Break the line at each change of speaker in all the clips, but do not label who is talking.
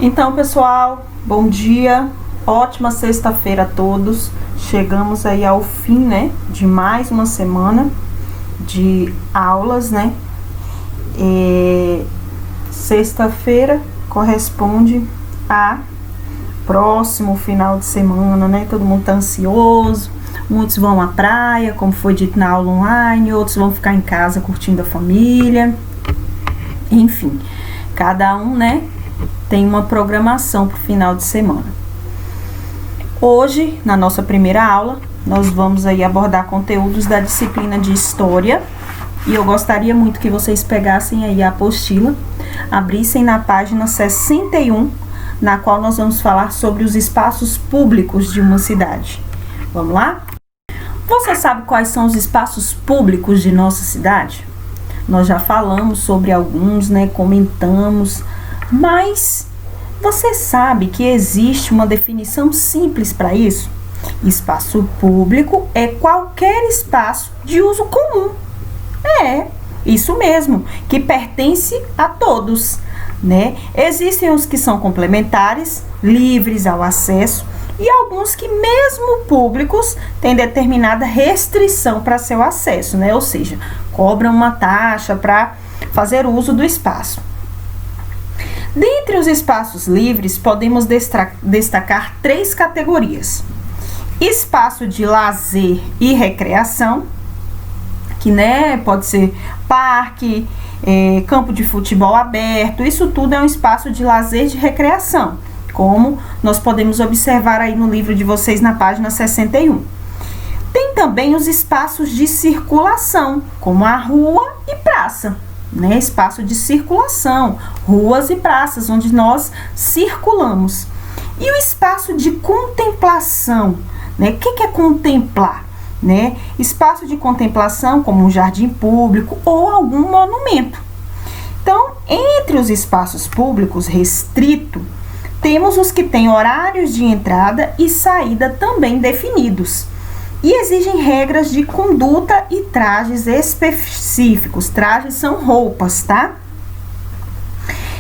Então, pessoal, bom dia, ótima sexta-feira a todos. Chegamos aí ao fim, né, de mais uma semana de aulas, né? Sexta-feira corresponde a próximo final de semana, né? Todo mundo tá ansioso, muitos vão à praia, como foi dito na aula online, outros vão ficar em casa curtindo a família. Enfim, cada um, né, tem uma programação para o final de semana. Hoje, na nossa primeira aula, nós vamos aí abordar conteúdos da disciplina de História. E eu gostaria muito que vocês pegassem aí a apostila, abrissem na página 61, na qual nós vamos falar sobre os espaços públicos de uma cidade. Vamos lá? Você sabe quais são os espaços públicos de nossa cidade? Nós já falamos sobre alguns, né? Comentamos, mas você sabe que existe uma definição simples para isso? Espaço público é qualquer espaço de uso comum. É, isso mesmo, que pertence a todos, né? Existem os que são complementares, livres ao acesso, e alguns que, mesmo públicos, têm determinada restrição para seu acesso, né? Ou seja, cobram uma taxa para fazer uso do espaço. Dentre os espaços livres, podemos destacar três categorias. Espaço de lazer e recreação, que, né, pode ser parque, campo de futebol aberto, isso tudo é um espaço de lazer e de recreação, como nós podemos observar aí no livro de vocês na página 61. Tem também os espaços de circulação, como a rua e praça, né? Espaço de circulação, ruas e praças, onde nós circulamos. E o espaço de contemplação, né? O que é contemplar? Né? Espaço de contemplação, como um jardim público ou algum monumento. Então, entre os espaços públicos restritos, temos os que têm horários de entrada e saída também definidos e exigem regras de conduta e trajes específicos. Trajes são roupas, tá?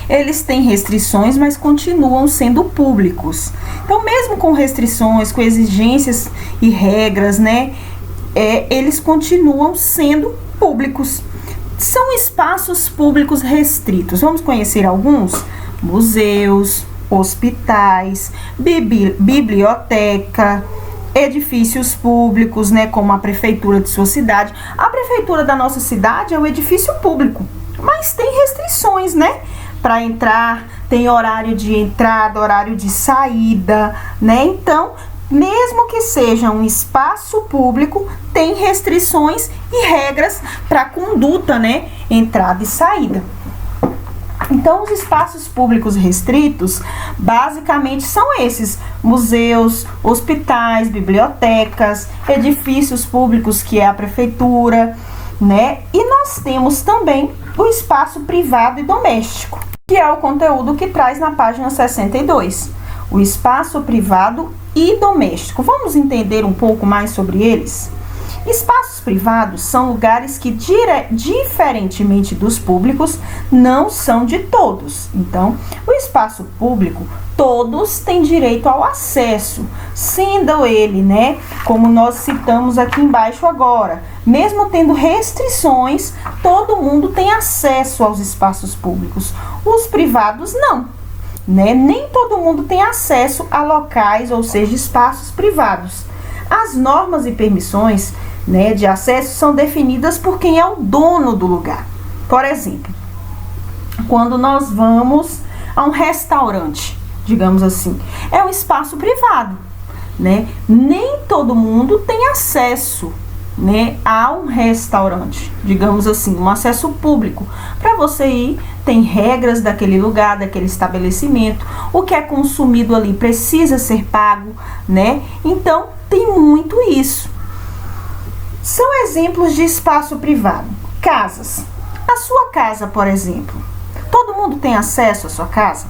Eles têm restrições, mas continuam sendo públicos. Então, mesmo com restrições, com exigências e regras, né, eles continuam sendo públicos. São espaços públicos restritos. Vamos conhecer alguns? Museus, hospitais, biblioteca, edifícios públicos, né, como a prefeitura de sua cidade. A prefeitura da nossa cidade é um edifício público, mas tem restrições, né? Para entrar, tem horário de entrada, horário de saída, né? Então, mesmo que seja um espaço público, tem restrições e regras para conduta, né? Entrada e saída. Então, os espaços públicos restritos, basicamente, são esses: museus, hospitais, bibliotecas, edifícios públicos, que é a prefeitura, né? E nós temos também o espaço privado e doméstico, que é o conteúdo que traz na página 62. O espaço privado e doméstico. Vamos entender um pouco mais sobre eles? Espaços privados são lugares que, diferentemente dos públicos, não são de todos. Então, o espaço público, todos têm direito ao acesso, sendo ele, né, como nós citamos aqui embaixo agora, mesmo tendo restrições, todo mundo tem acesso aos espaços públicos. Os privados não, né? Nem todo mundo tem acesso a locais, ou seja, espaços privados. As normas e permissões, né, de acesso são definidas por quem é o dono do lugar. Por exemplo, quando nós vamos a um restaurante, digamos assim, é um espaço privado, né? Nem todo mundo tem acesso, né, a um restaurante, digamos assim, um acesso público. Para você ir, tem regras daquele lugar, daquele estabelecimento. O que é consumido ali precisa ser pago, né? Então, tem muito isso. São exemplos de espaço privado. Casas. A sua casa, por exemplo. Todo mundo tem acesso à sua casa?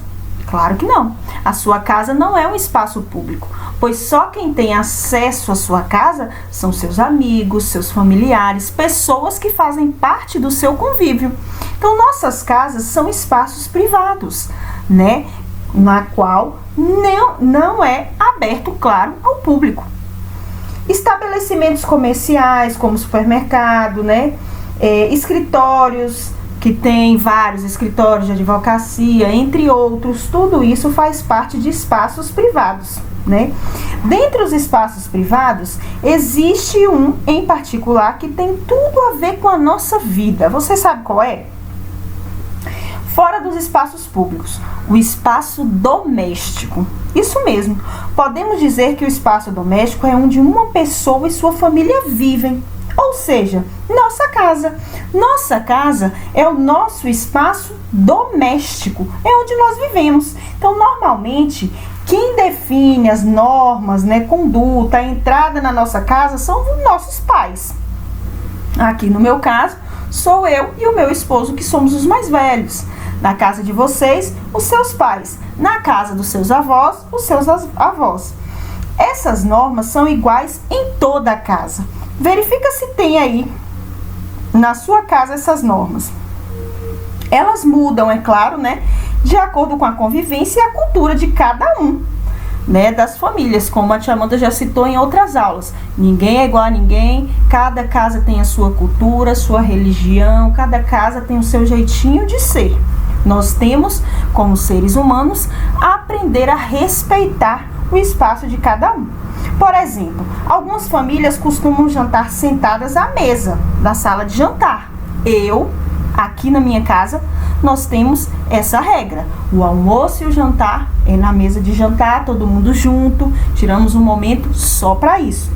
Claro que não. A sua casa não é um espaço público, pois só quem tem acesso à sua casa são seus amigos, seus familiares, pessoas que fazem parte do seu convívio. Então, nossas casas são espaços privados, né? na qual não é aberto, claro, ao público. Estabelecimentos comerciais, como supermercado, né? Escritórios, que tem vários escritórios de advocacia, entre outros, tudo isso faz parte de espaços privados, né? Dentre os espaços privados, existe um em particular que tem tudo a ver com a nossa vida. Você sabe qual é? Fora dos espaços públicos, o espaço doméstico. Isso mesmo, podemos dizer que o espaço doméstico é onde uma pessoa e sua família vivem. Ou seja, nossa casa. Nossa casa é o nosso espaço doméstico, é onde nós vivemos. Então, normalmente, quem define as normas, né, conduta, a entrada na nossa casa são os nossos pais. Aqui no meu caso, sou eu e o meu esposo que somos os mais velhos. Na casa de vocês, os seus pais. Na casa dos seus avós, os seus avós. Essas normas são iguais em toda a casa. Verifica se tem aí na sua casa essas normas. Elas mudam, é claro, né, de acordo com a convivência e a cultura de cada um, né, das famílias, como a tia Amanda já citou em outras aulas. Ninguém é igual a ninguém, cada casa tem a sua cultura, sua religião, cada casa tem o seu jeitinho de ser. Nós temos, como seres humanos, aprender a respeitar o espaço de cada um. Por exemplo, algumas famílias costumam jantar sentadas à mesa da sala de jantar. Aqui na minha casa, nós temos essa regra. O almoço e o jantar é na mesa de jantar, todo mundo junto, tiramos um momento só para isso.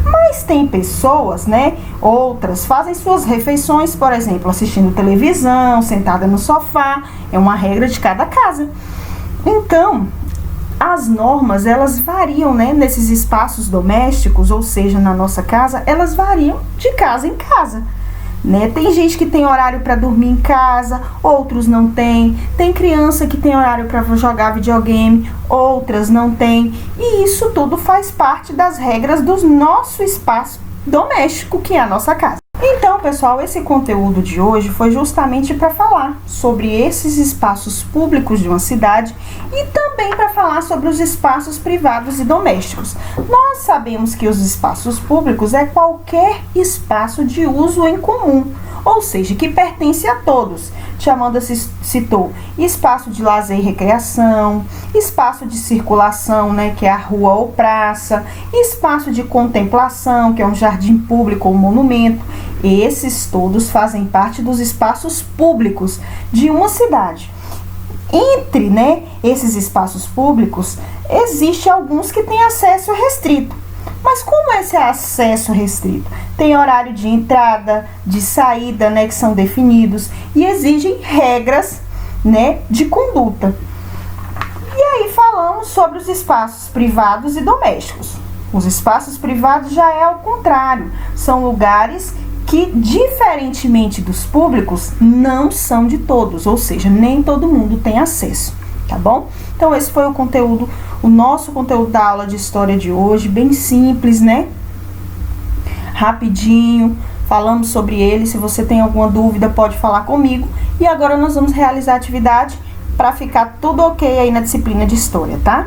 Mas tem pessoas, né, outras fazem suas refeições, por exemplo, assistindo televisão, sentada no sofá, é uma regra de cada casa. Então, as normas, elas variam, né, nesses espaços domésticos, ou seja, na nossa casa, elas variam de casa em casa, né? Tem gente que tem horário para dormir em casa, outros não tem. Tem criança que tem horário para jogar videogame, outras não tem. E isso tudo faz parte das regras do nosso espaço doméstico, que é a nossa casa. Então, pessoal, esse conteúdo de hoje foi justamente para falar sobre esses espaços públicos de uma cidade e também para falar sobre os espaços privados e domésticos. Nós sabemos que os espaços públicos é qualquer espaço de uso em comum, ou seja, que pertence a todos. Tia Amanda citou espaço de lazer e recreação, espaço de circulação, né, que é a rua ou praça, espaço de contemplação, que é um jardim público ou monumento. Esses todos fazem parte dos espaços públicos de uma cidade. Entre, né, esses espaços públicos, existe alguns que têm acesso restrito. Mas como esse acesso restrito? Tem horário de entrada, de saída, né, que são definidos e exigem regras, né, de conduta. E aí falamos sobre os espaços privados e domésticos. Os espaços privados já é ao contrário, são lugares que, diferentemente dos públicos, não são de todos, ou seja, nem todo mundo tem acesso, tá bom? Então esse foi o nosso conteúdo da aula de história de hoje, bem simples, né? Rapidinho, falamos sobre ele. Se você tem alguma dúvida, pode falar comigo. E agora nós vamos realizar a atividade para ficar tudo ok aí na disciplina de história, tá?